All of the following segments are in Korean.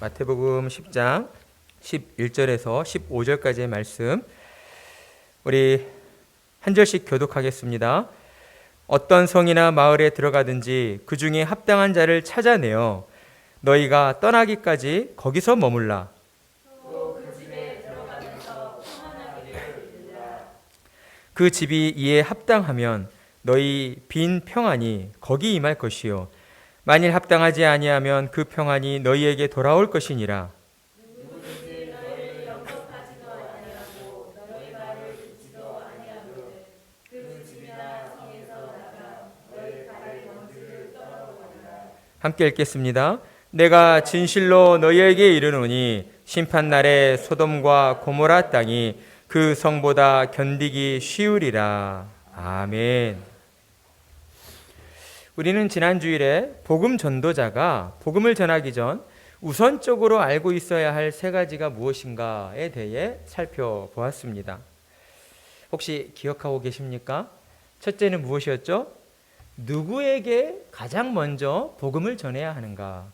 마태복음 10장 11절에서 15절까지의 말씀, 우리 한 절씩 교독하겠습니다. 어떤 성이나 마을에 들어가든지 그 중에 합당한 자를 찾아내어 너희가 떠나기까지 거기서 머물라. 그 집이 이에 합당하면 너희 빈 평안이 거기 임할 것이요 만일 합당하지 아니하면 그 평안이 너희에게 돌아올 것이니라. 함께 읽겠습니다. 내가 진실로 너희에게 이르노니 심판날에 소돔과 고모라 땅이 그 성보다 견디기 쉬우리라. 아멘. 우리는 지난 주일에 복음 전도자가 복음을 전하기 전 우선적으로 알고 있어야 할 세 가지가 무엇인가에 대해 살펴보았습니다. 혹시 기억하고 계십니까? 첫째는 무엇이었죠? 누구에게 가장 먼저 복음을 전해야 하는가?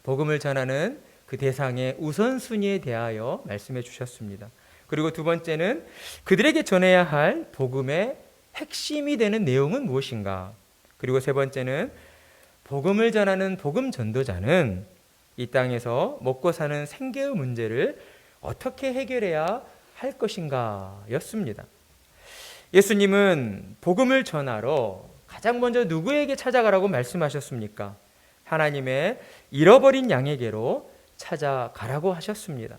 복음을 전하는 그 대상의 우선순위에 대하여 말씀해 주셨습니다. 그리고 두 번째는 그들에게 전해야 할 복음의 핵심이 되는 내용은 무엇인가? 그리고 세 번째는 복음을 전하는 복음 전도자는 이 땅에서 먹고 사는 생계의 문제를 어떻게 해결해야 할 것인가 였습니다. 예수님은 복음을 전하러 가장 먼저 누구에게 찾아가라고 말씀하셨습니까? 하나님의 잃어버린 양에게로 찾아가라고 하셨습니다.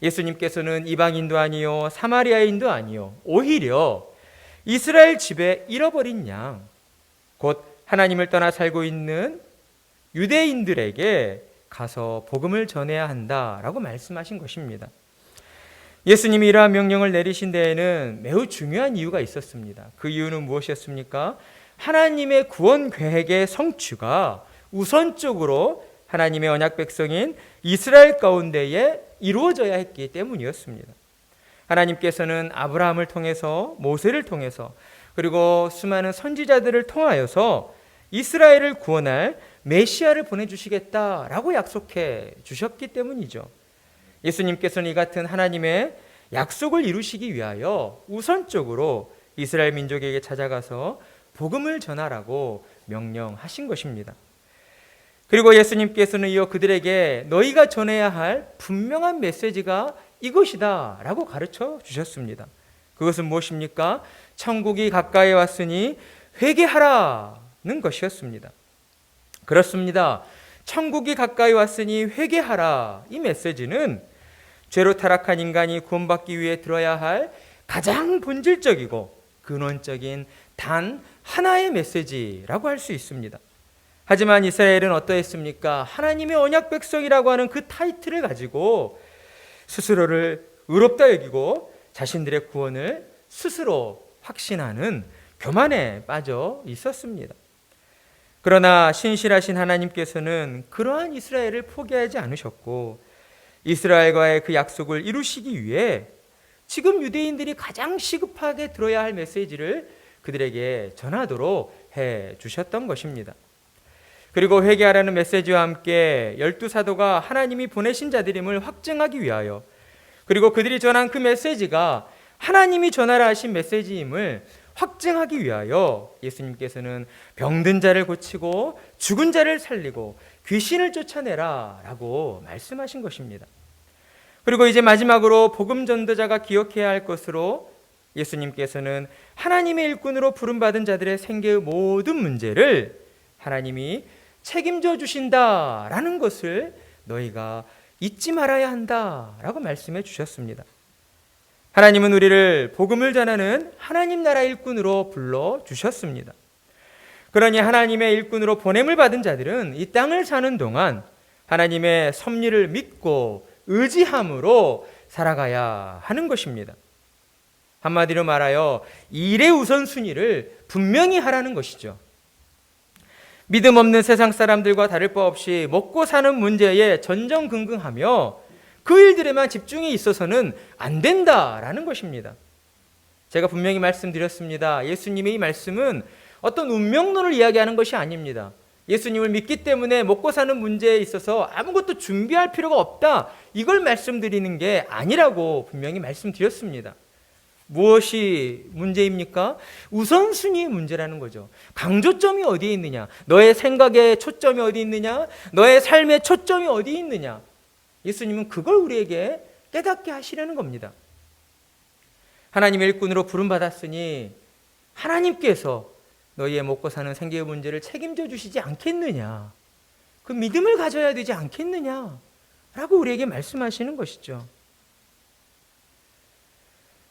예수님께서는 이방인도 아니요 사마리아인도 아니요 오히려 이스라엘 집에 잃어버린 양, 곧 하나님을 떠나 살고 있는 유대인들에게 가서 복음을 전해야 한다라고 말씀하신 것입니다. 예수님이 이러한 명령을 내리신 데에는 매우 중요한 이유가 있었습니다. 그 이유는 무엇이었습니까? 하나님의 구원 계획의 성취가 우선적으로 하나님의 언약 백성인 이스라엘 가운데에 이루어져야 했기 때문이었습니다. 하나님께서는 아브라함을 통해서, 모세를 통해서, 그리고 수많은 선지자들을 통하여서 이스라엘을 구원할 메시아를 보내주시겠다라고 약속해 주셨기 때문이죠. 예수님께서는 이 같은 하나님의 약속을 이루시기 위하여 우선적으로 이스라엘 민족에게 찾아가서 복음을 전하라고 명령하신 것입니다. 그리고 예수님께서는 이어 그들에게 너희가 전해야 할 분명한 메시지가 이것이다 라고 가르쳐 주셨습니다. 그것은 무엇입니까? 천국이 가까이 왔으니 회개하라는 것이었습니다. 그렇습니다. 천국이 가까이 왔으니 회개하라. 이 메시지는 죄로 타락한 인간이 구원받기 위해 들어야 할 가장 본질적이고 근원적인 단 하나의 메시지라고 할 수 있습니다. 하지만 이스라엘은 어떠했습니까? 하나님의 언약 백성이라고 하는 그 타이틀을 가지고 스스로를 의롭다 여기고 자신들의 구원을 스스로 확신하는 교만에 빠져 있었습니다. 그러나 신실하신 하나님께서는 그러한 이스라엘을 포기하지 않으셨고 이스라엘과의 그 약속을 이루시기 위해 지금 유대인들이 가장 시급하게 들어야 할 메시지를 그들에게 전하도록 해 주셨던 것입니다. 그리고 회개하라는 메시지와 함께 12사도가 하나님이 보내신 자들임을 확증하기 위하여, 그리고 그들이 전한 그 메시지가 하나님이 전하라 하신 메시지임을 확증하기 위하여 예수님께서는 병든 자를 고치고 죽은 자를 살리고 귀신을 쫓아내라 라고 말씀하신 것입니다. 그리고 이제 마지막으로 복음 전도자가 기억해야 할 것으로 예수님께서는 하나님의 일꾼으로 부름받은 자들의 생계의 모든 문제를 하나님이 책임져 주신다라는 것을 너희가 잊지 말아야 한다라고 말씀해 주셨습니다. 하나님은 우리를 복음을 전하는 하나님 나라 일꾼으로 불러주셨습니다. 그러니 하나님의 일꾼으로 보냄을 받은 자들은 이 땅을 사는 동안 하나님의 섭리를 믿고 의지함으로 살아가야 하는 것입니다. 한마디로 말하여 일의 우선순위를 분명히 하라는 것이죠. 믿음 없는 세상 사람들과 다를 바 없이 먹고 사는 문제에 전전긍긍하며 그 일들에만 집중해 있어서는 안 된다라는 것입니다. 제가 분명히 말씀드렸습니다. 예수님의 이 말씀은 어떤 운명론을 이야기하는 것이 아닙니다. 예수님을 믿기 때문에 먹고 사는 문제에 있어서 아무것도 준비할 필요가 없다. 이걸 말씀드리는 게 아니라고 분명히 말씀드렸습니다. 무엇이 문제입니까? 우선순위의 문제라는 거죠. 강조점이 어디에 있느냐? 너의 생각의 초점이 어디 있느냐? 너의 삶의 초점이 어디 있느냐? 예수님은 그걸 우리에게 깨닫게 하시려는 겁니다. 하나님의 일꾼으로 부름받았으니 하나님께서 너희의 먹고 사는 생계의 문제를 책임져 주시지 않겠느냐? 그 믿음을 가져야 되지 않겠느냐? 라고 우리에게 말씀하시는 것이죠.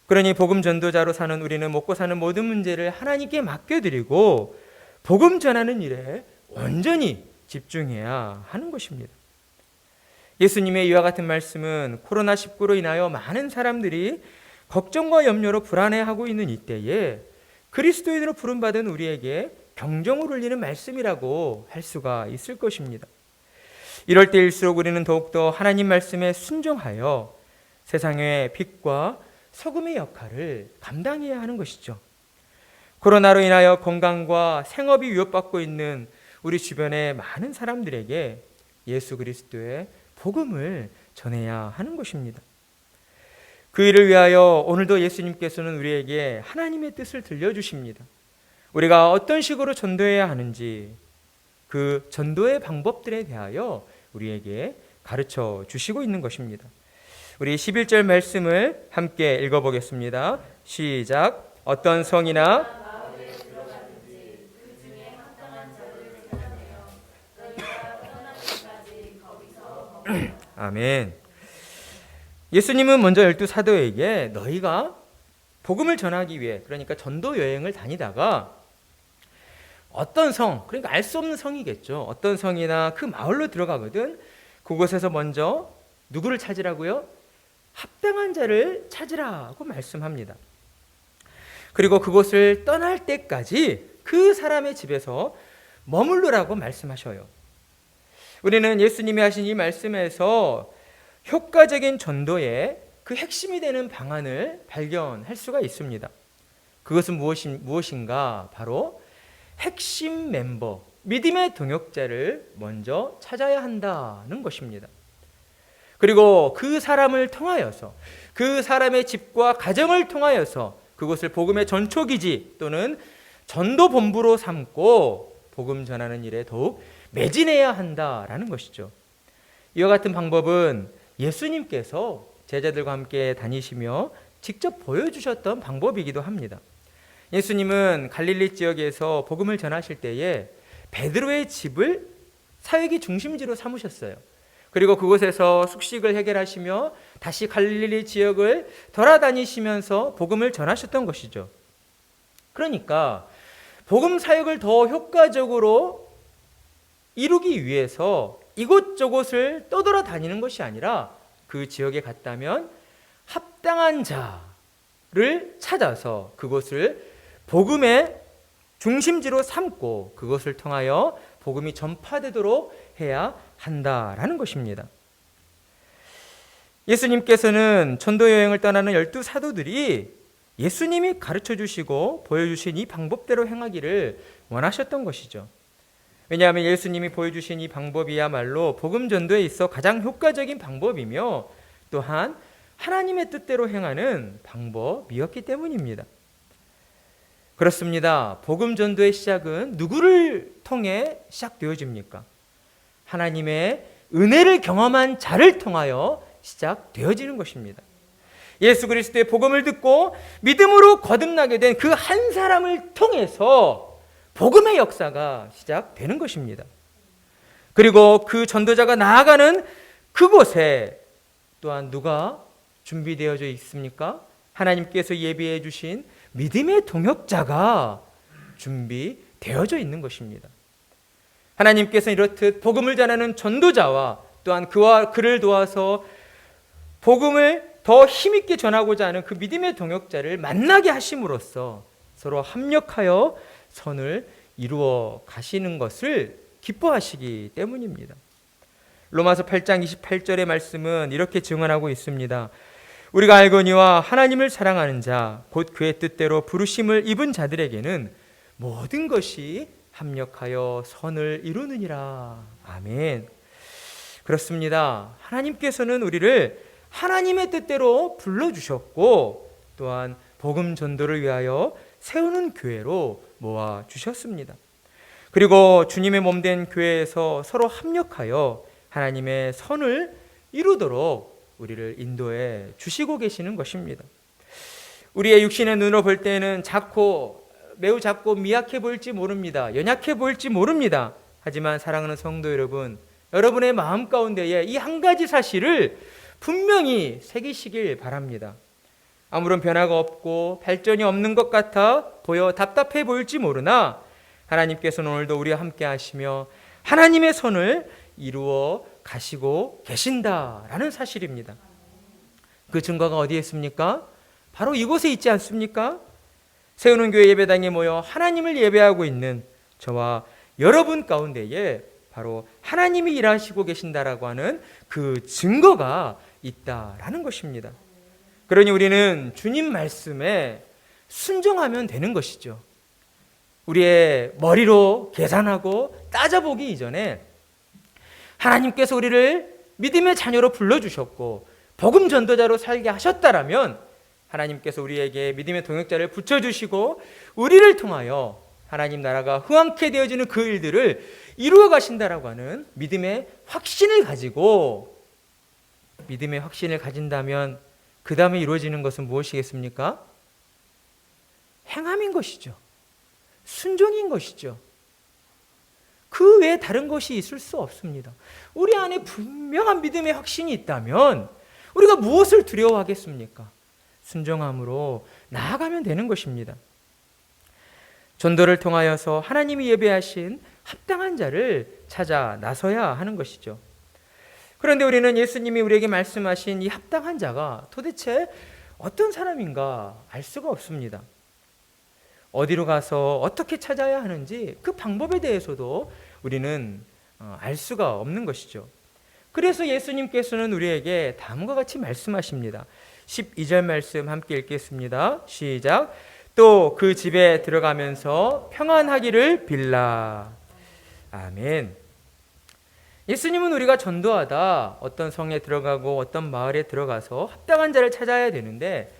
그러니 복음 전도자로 사는 우리는 먹고 사는 모든 문제를 하나님께 맡겨드리고 복음 전하는 일에 온전히 집중해야 하는 것입니다. 예수님의 이와 같은 말씀은 코로나19로 인하여 많은 사람들이 걱정과 염려로 불안해하고 있는 이때에 그리스도인으로 부름받은 우리에게 경종을 울리는 말씀이라고 할 수가 있을 것입니다. 이럴 때일수록 우리는 더욱더 하나님 말씀에 순종하여 세상의 빛과 소금의 역할을 감당해야 하는 것이죠. 코로나로 인하여 건강과 생업이 위협받고 있는 우리 주변의 많은 사람들에게 예수 그리스도의 복음을 전해야 하는 것입니다. 그 일을 위하여 오늘도 예수님께서는 우리에게 하나님의 뜻을 들려주십니다. 우리가 어떤 식으로 전도해야 하는지 그 전도의 방법들에 대하여 우리에게 가르쳐 주시고 있는 것입니다. 우리 11절 말씀을 함께 읽어보겠습니다. 시작. 어떤 성이나 아멘. 예수님은 먼저 12사도에게 너희가 복음을 전하기 위해, 그러니까 전도 여행을 다니다가 어떤 성, 그러니까 알 수 없는 성이겠죠. 어떤 성이나 그 마을로 들어가거든 그곳에서 먼저 누구를 찾으라고요? 합당한 자를 찾으라고 말씀합니다. 그리고 그곳을 떠날 때까지 그 사람의 집에서 머무르라고 말씀하셔요. 우리는 예수님이 하신 이 말씀에서 효과적인 전도의 그 핵심이 되는 방안을 발견할 수가 있습니다. 그것은 무엇인가? 바로 핵심 멤버, 믿음의 동역자를 먼저 찾아야 한다는 것입니다. 그리고 그 사람을 통하여서, 그 사람의 집과 가정을 통하여서 그것을 복음의 전초기지 또는 전도본부로 삼고 복음 전하는 일에 더욱 매진해야 한다라는 것이죠. 이와 같은 방법은 예수님께서 제자들과 함께 다니시며 직접 보여주셨던 방법이기도 합니다. 예수님은 갈릴리 지역에서 복음을 전하실 때에 베드로의 집을 사역의 중심지로 삼으셨어요. 그리고 그곳에서 숙식을 해결하시며 다시 갈릴리 지역을 돌아다니시면서 복음을 전하셨던 것이죠. 그러니까 복음 사역을 더 효과적으로 이루기 위해서 이곳저곳을 떠돌아다니는 것이 아니라 그 지역에 갔다면 합당한 자를 찾아서 그곳을 복음의 중심지로 삼고 그것을 통하여 복음이 전파되도록 해야 한다라는 것입니다. 예수님께서는 전도 여행을 떠나는 12사도들이 예수님이 가르쳐 주시고 보여주신 이 방법대로 행하기를 원하셨던 것이죠. 왜냐하면 예수님이 보여주신 이 방법이야말로 복음 전도에 있어 가장 효과적인 방법이며 또한 하나님의 뜻대로 행하는 방법이었기 때문입니다. 그렇습니다. 복음 전도의 시작은 누구를 통해 시작되어집니까? 하나님의 은혜를 경험한 자를 통하여 시작되어지는 것입니다. 예수 그리스도의 복음을 듣고 믿음으로 거듭나게 된 그 한 사람을 통해서 복음의 역사가 시작되는 것입니다. 그리고 그 전도자가 나아가는 그곳에 또한 누가 준비되어져 있습니까? 하나님께서 예비해 주신 믿음의 동역자가 준비되어져 있는 것입니다. 하나님께서 이렇듯 복음을 전하는 전도자와 또한 그를 도와서 복음을 더 힘있게 전하고자 하는 그 믿음의 동역자를 만나게 하심으로써 서로 합력하여 선을 이루어 가시는 것을 기뻐하시기 때문입니다. 로마서 8장 28절의 말씀은 이렇게 증언하고 있습니다. 우리가 알거니와 하나님을 사랑하는 자, 곧 그의 뜻대로 부르심을 입은 자들에게는 모든 것이 합력하여 선을 이루느니라. 아멘. 그렇습니다. 하나님께서는 우리를 하나님의 뜻대로 불러주셨고 또한 복음 전도를 위하여 세우는 교회로 모아주셨습니다. 그리고 주님의 몸된 교회에서 서로 합력하여 하나님의 선을 이루도록 우리를 인도해 주시고 계시는 것입니다. 우리의 육신의 눈으로 볼 때는 매우 작고 미약해 보일지 모릅니다. 연약해 보일지 모릅니다. 하지만 사랑하는 성도 여러분, 여러분의 마음 가운데에 이 한 가지 사실을 분명히 새기시길 바랍니다. 아무런 변화가 없고 발전이 없는 것 같아 보여 답답해 보일지 모르나 하나님께서는 오늘도 우리와 함께 하시며 하나님의 선을 이루어 가시고 계신다라는 사실입니다. 그 증거가 어디에 있습니까? 바로 이곳에 있지 않습니까? 세우는 교회 예배당에 모여 하나님을 예배하고 있는 저와 여러분 가운데에 바로 하나님이 일하시고 계신다라고 하는 그 증거가 있다라는 것입니다. 그러니 우리는 주님 말씀에 순종하면 되는 것이죠. 우리의 머리로 계산하고 따져보기 이전에 하나님께서 우리를 믿음의 자녀로 불러주셨고 복음 전도자로 살게 하셨다라면 하나님께서 우리에게 믿음의 동역자를 붙여주시고 우리를 통하여 하나님 나라가 흥왕케 되어지는 그 일들을 이루어 가신다라고 하는 믿음의 확신을 가진다면 그 다음에 이루어지는 것은 무엇이겠습니까? 행함인 것이죠. 순종인 것이죠. 그 외에 다른 것이 있을 수 없습니다. 우리 안에 분명한 믿음의 확신이 있다면 우리가 무엇을 두려워하겠습니까? 순종함으로 나아가면 되는 것입니다. 전도를 통하여서 하나님이 예배하신 합당한 자를 찾아 나서야 하는 것이죠. 그런데 우리는 예수님이 우리에게 말씀하신 이 합당한 자가 도대체 어떤 사람인가 알 수가 없습니다. 어디로 가서 어떻게 찾아야 하는지 그 방법에 대해서도 우리는 알 수가 없는 것이죠. 그래서 예수님께서는 우리에게 다음과 같이 말씀하십니다. 12절 말씀 함께 읽겠습니다. 시작. 또 그 집에 들어가면서 평안하기를 빌라. 아멘. 예수님은 우리가 전도하다 어떤 성에 들어가고 어떤 마을에 들어가서 합당한 자를 찾아야 되는데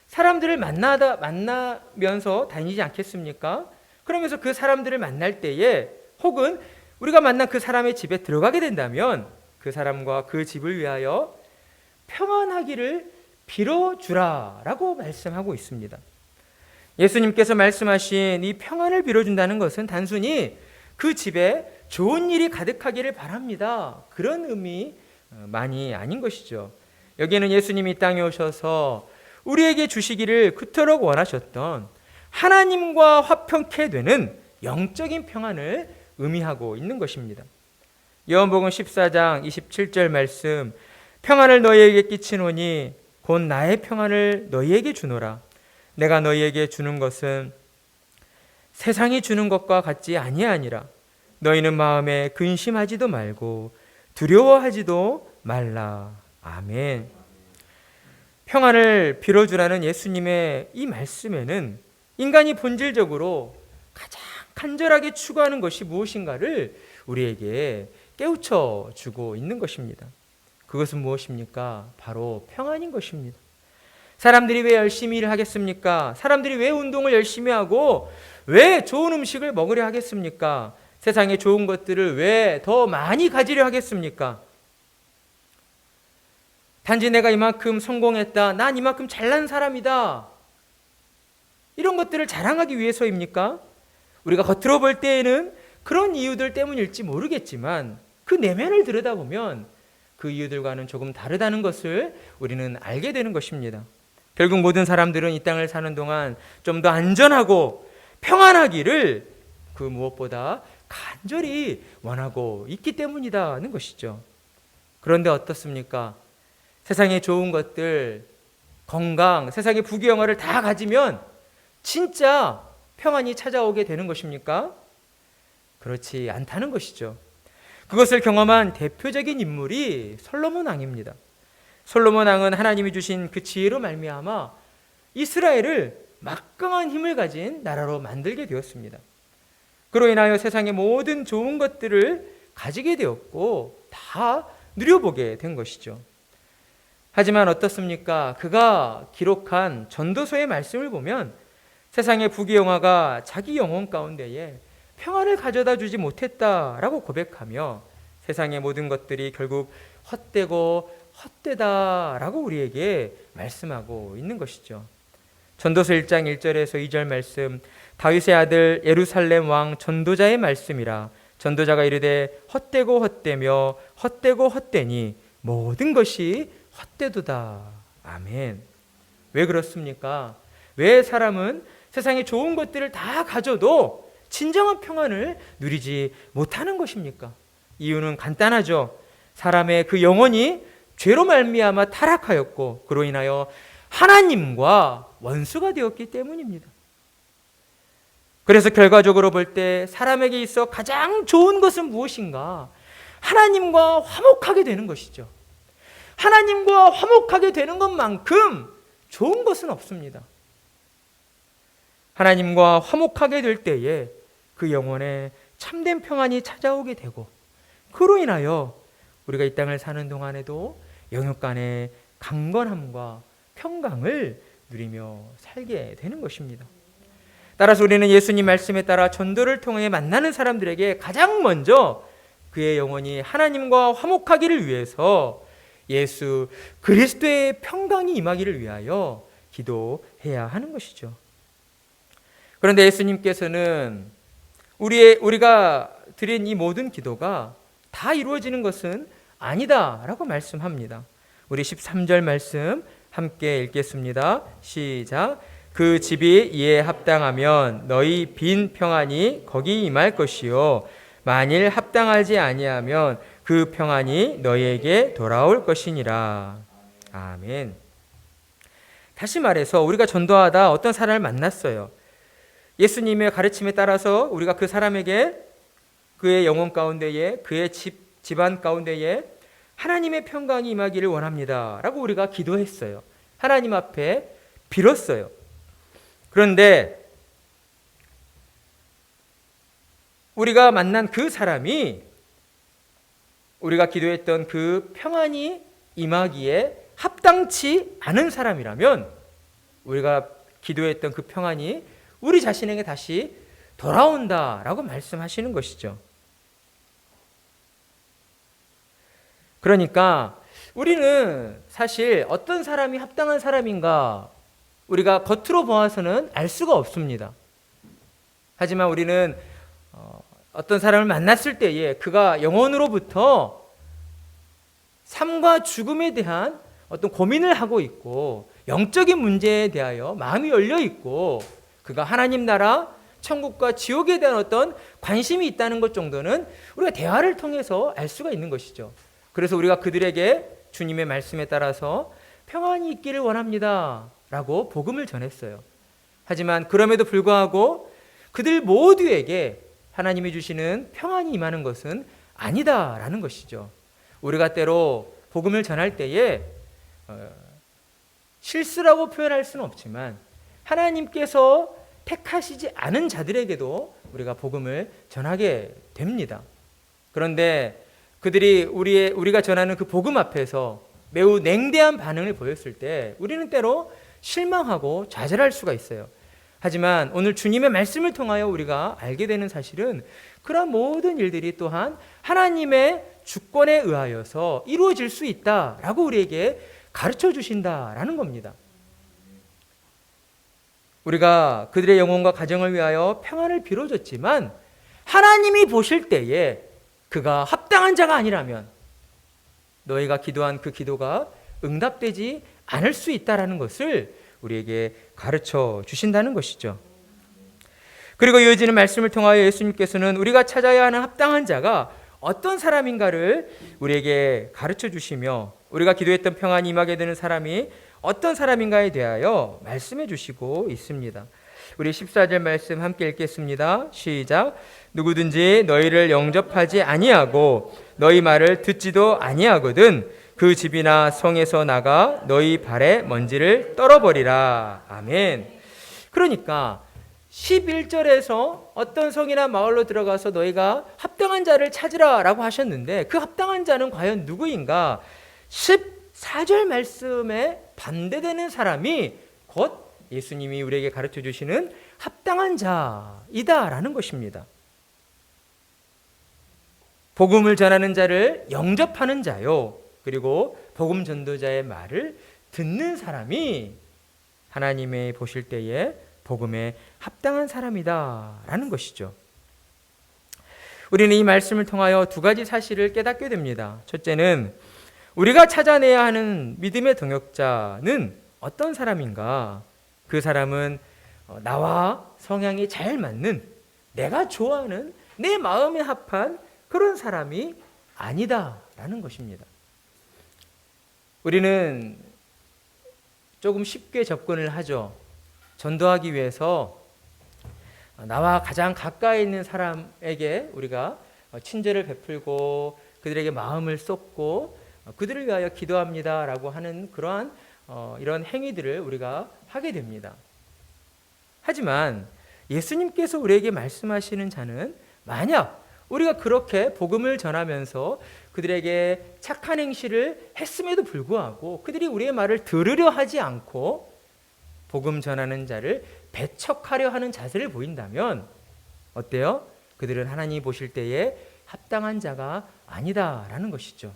사람들을 만나면서 다니지 않겠습니까? 그러면서 그 사람들을 만날 때에 혹은 우리가 만난 그 사람의 집에 들어가게 된다면 그 사람과 그 집을 위하여 평안하기를 빌어주라라고 말씀하고 있습니다. 예수님께서 말씀하신 이 평안을 빌어준다는 것은 단순히 그 집에 좋은 일이 가득하기를 바랍니다. 그런 의미만이 아닌 것이죠. 여기에는 예수님이 이 땅에 오셔서 우리에게 주시기를 그토록 원하셨던 하나님과 화평케 되는 영적인 평안을 의미하고 있는 것입니다. 요한복음 14장 27절 말씀, 평안을 너희에게 끼치노니 곧 나의 평안을 너희에게 주노라. 내가 너희에게 주는 것은 세상이 주는 것과 같지 아니하니라. 너희는 마음에 근심하지도 말고 두려워하지도 말라. 아멘. 평안을 빌어주라는 예수님의 이 말씀에는 인간이 본질적으로 가장 간절하게 추구하는 것이 무엇인가를 우리에게 깨우쳐 주고 있는 것입니다. 그것은 무엇입니까? 바로 평안인 것입니다. 사람들이 왜 열심히 일을 하겠습니까? 사람들이 왜 운동을 열심히 하고 왜 좋은 음식을 먹으려 하겠습니까? 세상에 좋은 것들을 왜 더 많이 가지려 하겠습니까? 단지 내가 이만큼 성공했다, 난 이만큼 잘난 사람이다, 이런 것들을 자랑하기 위해서입니까? 우리가 겉으로 볼 때에는 그런 이유들 때문일지 모르겠지만 그 내면을 들여다보면 그 이유들과는 조금 다르다는 것을 우리는 알게 되는 것입니다. 결국 모든 사람들은 이 땅을 사는 동안 좀 더 안전하고 평안하기를 그 무엇보다 간절히 원하고 있기 때문이라는 것이죠. 그런데 어떻습니까? 세상에 좋은 것들, 건강, 세상의 부귀영화를 다 가지면 진짜 평안이 찾아오게 되는 것입니까? 그렇지 않다는 것이죠. 그것을 경험한 대표적인 인물이 솔로몬 왕입니다. 솔로몬 왕은 하나님이 주신 그 지혜로 말미암아 이스라엘을 막강한 힘을 가진 나라로 만들게 되었습니다. 그로 인하여 세상의 모든 좋은 것들을 가지게 되었고 다 누려보게 된 것이죠. 하지만 어떻습니까? 그가 기록한 전도서의 말씀을 보면 세상의 부귀영화가 자기 영혼 가운데에 평안을 가져다 주지 못했다라고 고백하며 세상의 모든 것들이 결국 헛되고 헛되다라고 우리에게 말씀하고 있는 것이죠. 전도서 1장 1절에서 2절 말씀, 다윗의 아들 예루살렘 왕 전도자의 말씀이라. 전도자가 이르되 헛되고 헛되며 헛되고 헛되니 모든 것이 헛되도다. 아멘. 왜 그렇습니까? 왜 사람은 세상의 좋은 것들을 다 가져도 진정한 평안을 누리지 못하는 것입니까? 이유는 간단하죠. 사람의 그 영혼이 죄로 말미암아 타락하였고 그로 인하여 하나님과 원수가 되었기 때문입니다. 그래서 결과적으로 볼 때 사람에게 있어 가장 좋은 것은 무엇인가? 하나님과 화목하게 되는 것이죠. 하나님과 화목하게 되는 것만큼 좋은 것은 없습니다. 하나님과 화목하게 될 때에 그 영혼에 참된 평안이 찾아오게 되고 그로 인하여 우리가 이 땅을 사는 동안에도 영육 간의 강건함과 평강을 누리며 살게 되는 것입니다. 따라서 우리는 예수님 말씀에 따라 전도를 통해 만나는 사람들에게 가장 먼저 그의 영혼이 하나님과 화목하기를 위해서 예수 그리스도의 평강이 임하기를 위하여 기도해야 하는 것이죠. 그런데 예수님께서는 우리가 드린 이 모든 기도가 다 이루어지는 것은 아니다라고 말씀합니다. 우리 13절 말씀 함께 읽겠습니다. 시작. 그 집이 이에 합당하면 너희 빈 평안이 거기 임할 것이요 만일 합당하지 아니하면 그 평안이 너희에게 돌아올 것이니라. 아멘. 다시 말해서 우리가 전도하다 어떤 사람을 만났어요. 예수님의 가르침에 따라서 우리가 그 사람에게 그의 영혼 가운데에 그의 집안 가운데에 하나님의 평강이 임하기를 원합니다 라고 우리가 기도했어요. 하나님 앞에 빌었어요. 그런데 우리가 만난 그 사람이 우리가 기도했던 그 평안이 임하기에 합당치 않은 사람이라면 우리가 기도했던 그 평안이 우리 자신에게 다시 돌아온다라고 말씀하시는 것이죠. 그러니까 우리는 사실 어떤 사람이 합당한 사람인가 우리가 겉으로 보아서는 알 수가 없습니다. 하지만 우리는 어떤 사람을 만났을 때에 그가 영혼으로부터 삶과 죽음에 대한 어떤 고민을 하고 있고 영적인 문제에 대하여 마음이 열려 있고 그가 하나님 나라, 천국과 지옥에 대한 어떤 관심이 있다는 것 정도는 우리가 대화를 통해서 알 수가 있는 것이죠. 그래서 우리가 그들에게 주님의 말씀에 따라서 평안이 있기를 원합니다 라고 복음을 전했어요. 하지만 그럼에도 불구하고 그들 모두에게 하나님이 주시는 평안이 임하는 것은 아니다라는 것이죠. 우리가 때로 복음을 전할 때에 실수라고 표현할 수는 없지만 하나님께서 택하시지 않은 자들에게도 우리가 복음을 전하게 됩니다. 그런데 그들이 우리가 전하는 그 복음 앞에서 매우 냉대한 반응을 보였을 때 우리는 때로 실망하고 좌절할 수가 있어요. 하지만 오늘 주님의 말씀을 통하여 우리가 알게 되는 사실은 그러한 모든 일들이 또한 하나님의 주권에 의하여서 이루어질 수 있다라고 우리에게 가르쳐 주신다라는 겁니다. 우리가 그들의 영혼과 가정을 위하여 평안을 빌어줬지만 하나님이 보실 때에 그가 합당한 자가 아니라면 너희가 기도한 그 기도가 응답되지 않을 수 있다라는 것을 우리에게 가르쳐 주신다는 것이죠. 그리고 이어지는 말씀을 통하여 예수님께서는 우리가 찾아야 하는 합당한 자가 어떤 사람인가를 우리에게 가르쳐 주시며 우리가 기도했던 평안이 임하게 되는 사람이 어떤 사람인가에 대하여 말씀해 주시고 있습니다. 우리 14절 말씀 함께 읽겠습니다. 시작. 누구든지 너희를 영접하지 아니하고 너희 말을 듣지도 아니하거든 그 집이나 성에서 나가 너희 발에 먼지를 떨어버리라. 아멘. 그러니까 11절에서 어떤 성이나 마을로 들어가서 너희가 합당한 자를 찾으라 라고 하셨는데 그 합당한 자는 과연 누구인가? 14절 말씀에 반대되는 사람이 곧 예수님이 우리에게 가르쳐 주시는 합당한 자이다라는 것입니다. 복음을 전하는 자를 영접하는 자요, 그리고 복음 전도자의 말을 듣는 사람이 하나님의 보실 때에 복음에 합당한 사람이다라는 것이죠. 우리는 이 말씀을 통하여 두 가지 사실을 깨닫게 됩니다. 첫째는 우리가 찾아내야 하는 믿음의 동역자는 어떤 사람인가? 그 사람은 나와 성향이 잘 맞는, 내가 좋아하는, 내 마음에 합한 그런 사람이 아니다라는 것입니다. 우리는 조금 쉽게 접근을 하죠. 전도하기 위해서 나와 가장 가까이 있는 사람에게 우리가 친절을 베풀고 그들에게 마음을 쏟고 그들을 위하여 기도합니다라고 하는 그러한 이런 행위들을 우리가 하게 됩니다. 하지만 예수님께서 우리에게 말씀하시는 자는 만약 우리가 그렇게 복음을 전하면서 그들에게 착한 행실을 했음에도 불구하고 그들이 우리의 말을 들으려 하지 않고 복음 전하는 자를 배척하려 하는 자세를 보인다면 어때요? 그들은 하나님이 보실 때에 합당한 자가 아니다라는 것이죠.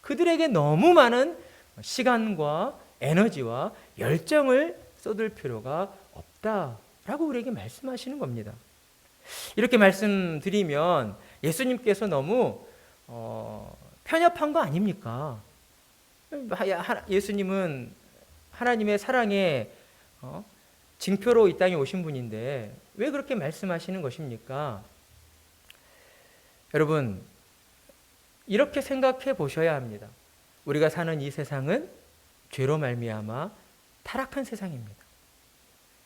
그들에게 너무 많은 시간과 에너지와 열정을 쏟을 필요가 없다라고 우리에게 말씀하시는 겁니다. 이렇게 말씀드리면 예수님께서 너무 편협한 거 아닙니까? 예수님은 하나님의 사랑의 징표로 이 땅에 오신 분인데 왜 그렇게 말씀하시는 것입니까? 여러분, 이렇게 생각해 보셔야 합니다. 우리가 사는 이 세상은 죄로 말미암아 타락한 세상입니다.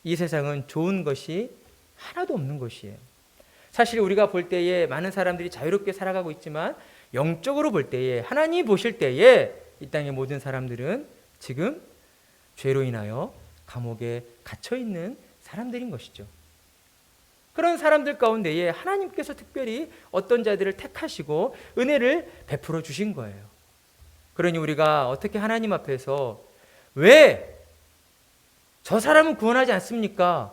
이 세상은 좋은 것이 하나도 없는 것이에요. 사실 우리가 볼 때에 많은 사람들이 자유롭게 살아가고 있지만 영적으로 볼 때에, 하나님 보실 때에 이 땅의 모든 사람들은 지금 죄로 인하여 감옥에 갇혀 있는 사람들인 것이죠. 그런 사람들 가운데에 하나님께서 특별히 어떤 자들을 택하시고 은혜를 베풀어 주신 거예요. 그러니 우리가 어떻게 하나님 앞에서 왜 저 사람은 구원하지 않습니까?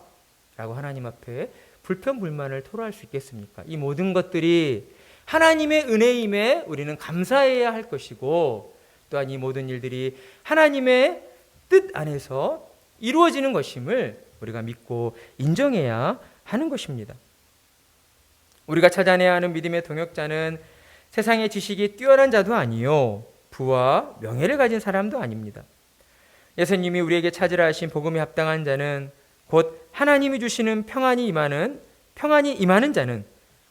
라고 하나님 앞에 불평불만을 토로할 수 있겠습니까? 이 모든 것들이 하나님의 은혜임에 우리는 감사해야 할 것이고, 또한 이 모든 일들이 하나님의 뜻 안에서 이루어지는 것임을 우리가 믿고 인정해야 하는 것입니다. 우리가 찾아내야 하는 믿음의 동역자는 세상의 지식이 뛰어난 자도 아니요 부와 명예를 가진 사람도 아닙니다. 예수님이 우리에게 찾으라 하신 복음에 합당한 자는 곧 하나님이 주시는 평안이 임하는 자는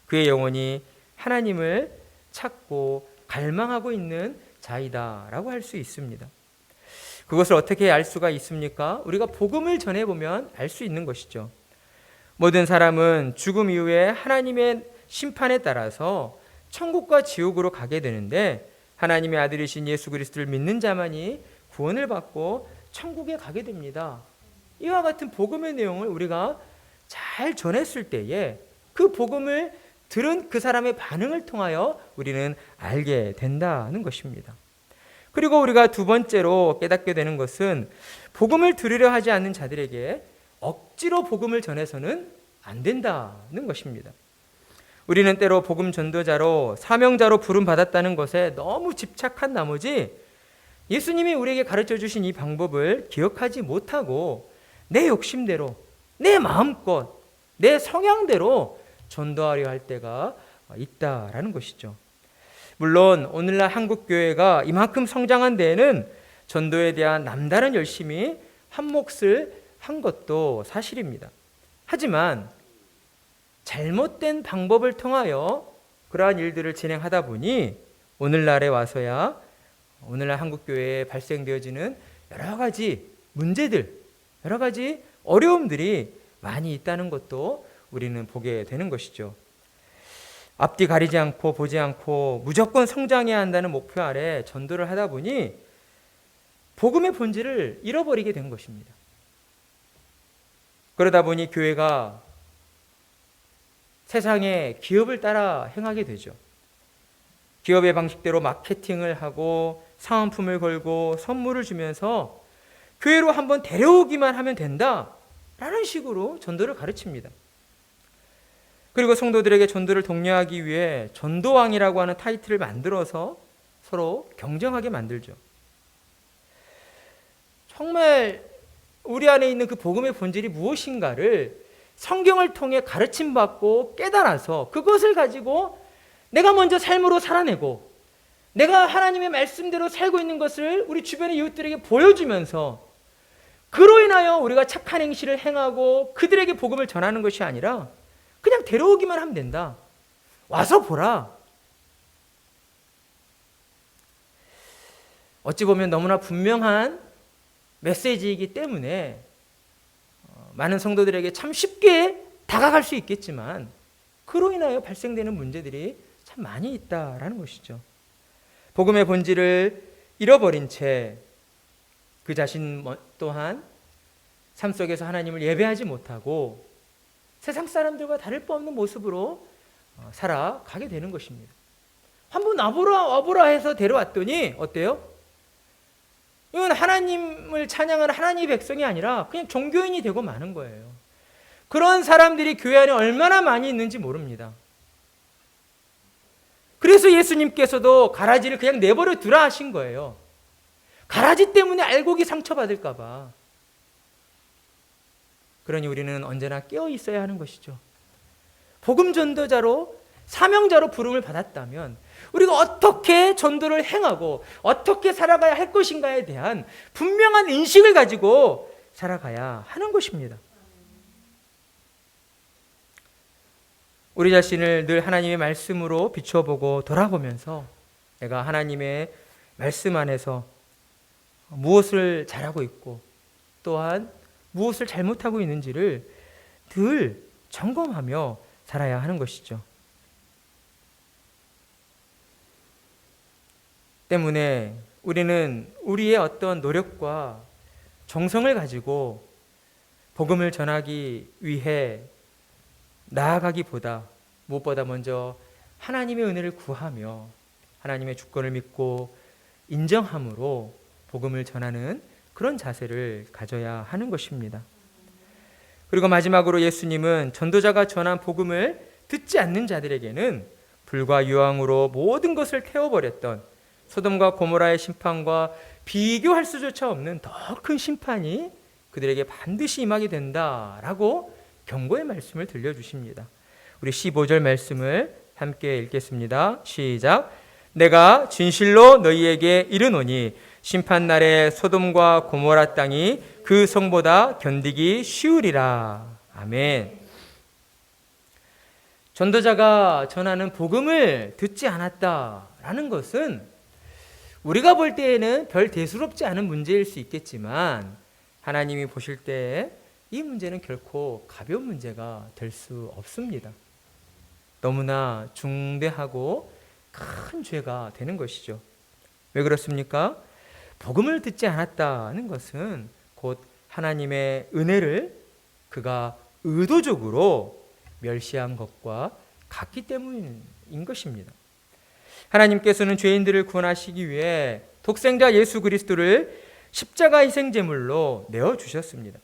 그의 영혼이 하나님을 찾고 갈망하고 있는 자이다라고 할 수 있습니다. 그것을 어떻게 알 수가 있습니까? 우리가 복음을 전해보면 알 수 있는 것이죠. 모든 사람은 죽음 이후에 하나님의 심판에 따라서 천국과 지옥으로 가게 되는데 하나님의 아들이신 예수 그리스도를 믿는 자만이 구원을 받고 천국에 가게 됩니다. 이와 같은 복음의 내용을 우리가 잘 전했을 때에 그 복음을 들은 그 사람의 반응을 통하여 우리는 알게 된다는 것입니다. 그리고 우리가 두 번째로 깨닫게 되는 것은 복음을 들으려 하지 않는 자들에게 억지로 복음을 전해서는 안 된다는 것입니다. 우리는 때로 복음 전도자로 사명자로 부름받았다는 것에 너무 집착한 나머지 예수님이 우리에게 가르쳐 주신 이 방법을 기억하지 못하고 내 욕심대로, 내 마음껏, 내 성향대로 전도하려 할 때가 있다라는 것이죠. 물론 오늘날 한국교회가 이만큼 성장한 데에는 전도에 대한 남다른 열심이 한 몫을 한 것도 사실입니다. 하지만 잘못된 방법을 통하여 그러한 일들을 진행하다 보니 오늘날에 와서야 오늘날 한국교회에 발생되어지는 여러 가지 문제들, 여러 가지 어려움들이 많이 있다는 것도 우리는 보게 되는 것이죠. 앞뒤 가리지 않고 보지 않고 무조건 성장해야 한다는 목표 아래 전도를 하다 보니 복음의 본질을 잃어버리게 된 것입니다. 그러다 보니 교회가 세상의 기업을 따라 행하게 되죠. 기업의 방식대로 마케팅을 하고 사은품을 걸고 선물을 주면서 교회로 한번 데려오기만 하면 된다라는 식으로 전도를 가르칩니다. 그리고 성도들에게 전도를 독려하기 위해 전도왕이라고 하는 타이틀을 만들어서 서로 경쟁하게 만들죠. 정말 우리 안에 있는 그 복음의 본질이 무엇인가를 성경을 통해 가르침받고 깨달아서 그것을 가지고 내가 먼저 삶으로 살아내고 내가 하나님의 말씀대로 살고 있는 것을 우리 주변의 이웃들에게 보여주면서 그로 인하여 우리가 착한 행실을 행하고 그들에게 복음을 전하는 것이 아니라 그냥 데려오기만 하면 된다. 와서 보라. 어찌 보면 너무나 분명한 메시지이기 때문에 많은 성도들에게 참 쉽게 다가갈 수 있겠지만 그로 인하여 발생되는 문제들이 참 많이 있다라는 것이죠. 복음의 본질을 잃어버린 채 그 자신 또한 삶 속에서 하나님을 예배하지 못하고 세상 사람들과 다를 바 없는 모습으로 살아가게 되는 것입니다. 한번 와보라 해서 데려왔더니 어때요? 이건 하나님을 찬양하는 하나님의 백성이 아니라 그냥 종교인이 되고 마는 거예요. 그런 사람들이 교회 안에 얼마나 많이 있는지 모릅니다. 그래서 예수님께서도 가라지를 그냥 내버려 두라 하신 거예요. 가라지 때문에 알곡이 상처받을까 봐. 그러니 우리는 언제나 깨어 있어야 하는 것이죠. 복음 전도자로 사명자로 부름을 받았다면 우리가 어떻게 전도를 행하고 어떻게 살아가야 할 것인가에 대한 분명한 인식을 가지고 살아가야 하는 것입니다. 우리 자신을 늘 하나님의 말씀으로 비춰보고 돌아보면서 내가 하나님의 말씀 안에서 무엇을 잘하고 있고 또한 무엇을 잘못하고 있는지를 늘 점검하며 살아야 하는 것이죠. 때문에 우리는 우리의 어떤 노력과 정성을 가지고 복음을 전하기 위해 나아가기보다 무엇보다 먼저 하나님의 은혜를 구하며 하나님의 주권을 믿고 인정함으로 복음을 전하는 그런 자세를 가져야 하는 것입니다. 그리고 마지막으로 예수님은 전도자가 전한 복음을 듣지 않는 자들에게는 불과 유황으로 모든 것을 태워버렸던 소돔과 고모라의 심판과 비교할 수조차 없는 더 큰 심판이 그들에게 반드시 임하게 된다라고 경고의 말씀을 들려주십니다. 우리 15절 말씀을 함께 읽겠습니다. 시작. 내가 진실로 너희에게 이르노니 심판날에 소돔과 고모라 땅이 그 성보다 견디기 쉬우리라. 아멘. 전도자가 전하는 복음을 듣지 않았다라는 것은 우리가 볼 때에는 별 대수롭지 않은 문제일 수 있겠지만 하나님이 보실 때 이 문제는 결코 가벼운 문제가 될 수 없습니다. 너무나 중대하고 큰 죄가 되는 것이죠. 왜 그렇습니까? 복음을 듣지 않았다는 것은 곧 하나님의 은혜를 그가 의도적으로 멸시한 것과 같기 때문인 것입니다. 하나님께서는 죄인들을 구원하시기 위해 독생자 예수 그리스도를 십자가 희생제물로 내어주셨습니다.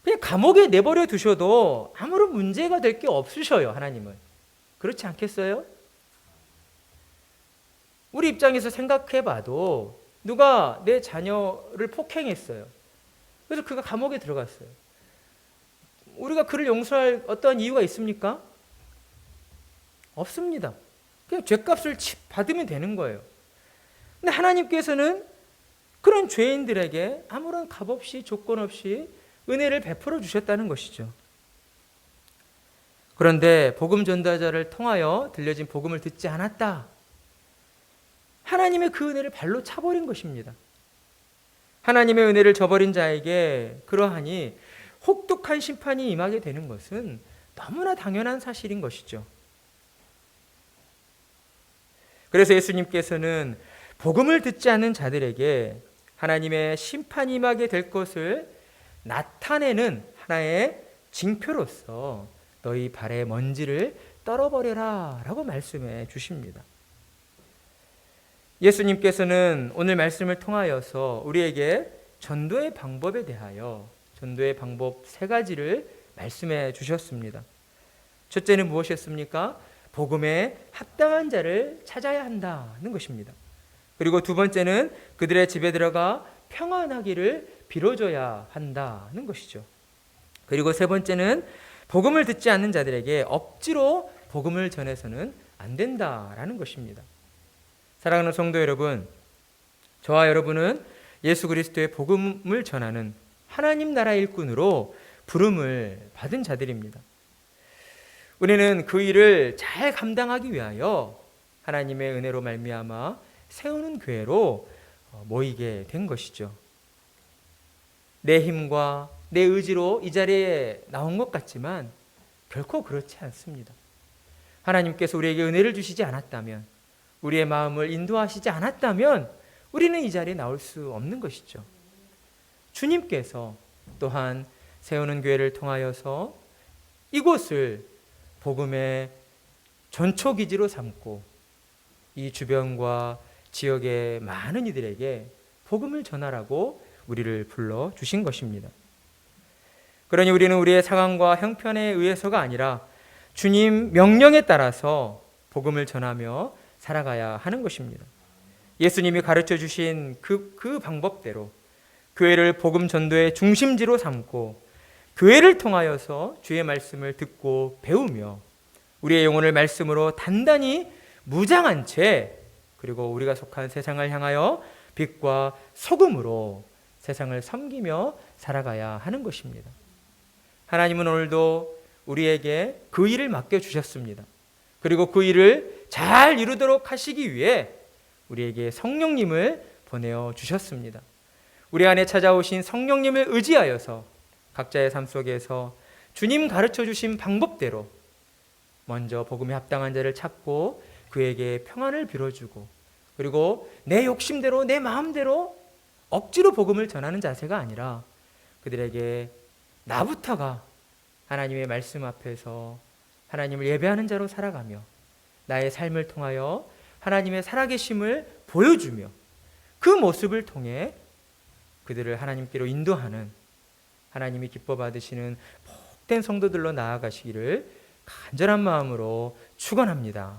그냥 감옥에 내버려 두셔도 아무런 문제가 될 게 없으셔요, 하나님은. 그렇지 않겠어요? 우리 입장에서 생각해봐도 누가 내 자녀를 폭행했어요. 그래서 그가 감옥에 들어갔어요. 우리가 그를 용서할 어떠한 이유가 있습니까? 없습니다. 그냥 죗값을 받으면 되는 거예요. 근데 하나님께서는 그런 죄인들에게 아무런 값 없이 조건 없이 은혜를 베풀어 주셨다는 것이죠. 그런데 복음 전도자를 통하여 들려진 복음을 듣지 않았다. 하나님의 그 은혜를 발로 차버린 것입니다. 하나님의 은혜를 저버린 자에게 그러하니 혹독한 심판이 임하게 되는 것은 너무나 당연한 사실인 것이죠. 그래서 예수님께서는 복음을 듣지 않는 자들에게 하나님의 심판이 임하게 될 것을 나타내는 하나의 징표로서 너희 발의 먼지를 떨어버려라 라고 말씀해 주십니다. 예수님께서는 오늘 말씀을 통하여서 우리에게 전도의 방법에 대하여 전도의 방법 3가지를 말씀해 주셨습니다. 첫째는 무엇이었습니까? 복음에 합당한 자를 찾아야 한다는 것입니다. 그리고 두 번째는 그들의 집에 들어가 평안하기를 빌어줘야 한다는 것이죠. 그리고 세 번째는 복음을 듣지 않는 자들에게 억지로 복음을 전해서는 안 된다라는 것입니다. 사랑하는 성도 여러분, 저와 여러분은 예수 그리스도의 복음을 전하는 하나님 나라 일꾼으로 부름을 받은 자들입니다. 우리는 그 일을 잘 감당하기 위하여 하나님의 은혜로 말미암아 세우는 교회로 모이게 된 것이죠. 내 힘과 내 의지로 이 자리에 나온 것 같지만 결코 그렇지 않습니다. 하나님께서 우리에게 은혜를 주시지 않았다면, 우리의 마음을 인도하시지 않았다면 우리는 이 자리에 나올 수 없는 것이죠. 주님께서 또한 세우는 교회를 통하여서 이곳을 복음의 전초기지로 삼고 이 주변과 지역의 많은 이들에게 복음을 전하라고 우리를 불러주신 것입니다. 그러니 우리는 우리의 상황과 형편에 의해서가 아니라 주님 명령에 따라서 복음을 전하며 살아가야 하는 것입니다. 예수님이 가르쳐 주신 그 방법대로 교회를 복음 전도의 중심지로 삼고 교회를 통하여서 주의 말씀을 듣고 배우며 우리의 영혼을 말씀으로 단단히 무장한 채, 그리고 우리가 속한 세상을 향하여 빛과 소금으로 세상을 섬기며 살아가야 하는 것입니다. 하나님은 오늘도 우리에게 그 일을 맡겨주셨습니다. 그리고 그 일을 잘 이루도록 하시기 위해 우리에게 성령님을 보내어 주셨습니다. 우리 안에 찾아오신 성령님을 의지하여서 각자의 삶 속에서 주님 가르쳐 주신 방법대로 먼저 복음에 합당한 자를 찾고 그에게 평안을 빌어주고, 그리고 내 욕심대로 내 마음대로 억지로 복음을 전하는 자세가 아니라 그들에게 나부터가 하나님의 말씀 앞에서 하나님을 예배하는 자로 살아가며 나의 삶을 통하여 하나님의 살아계심을 보여주며 그 모습을 통해 그들을 하나님께로 인도하는, 하나님이 기뻐 받으시는 복된 성도들로 나아가시기를 간절한 마음으로 축원합니다.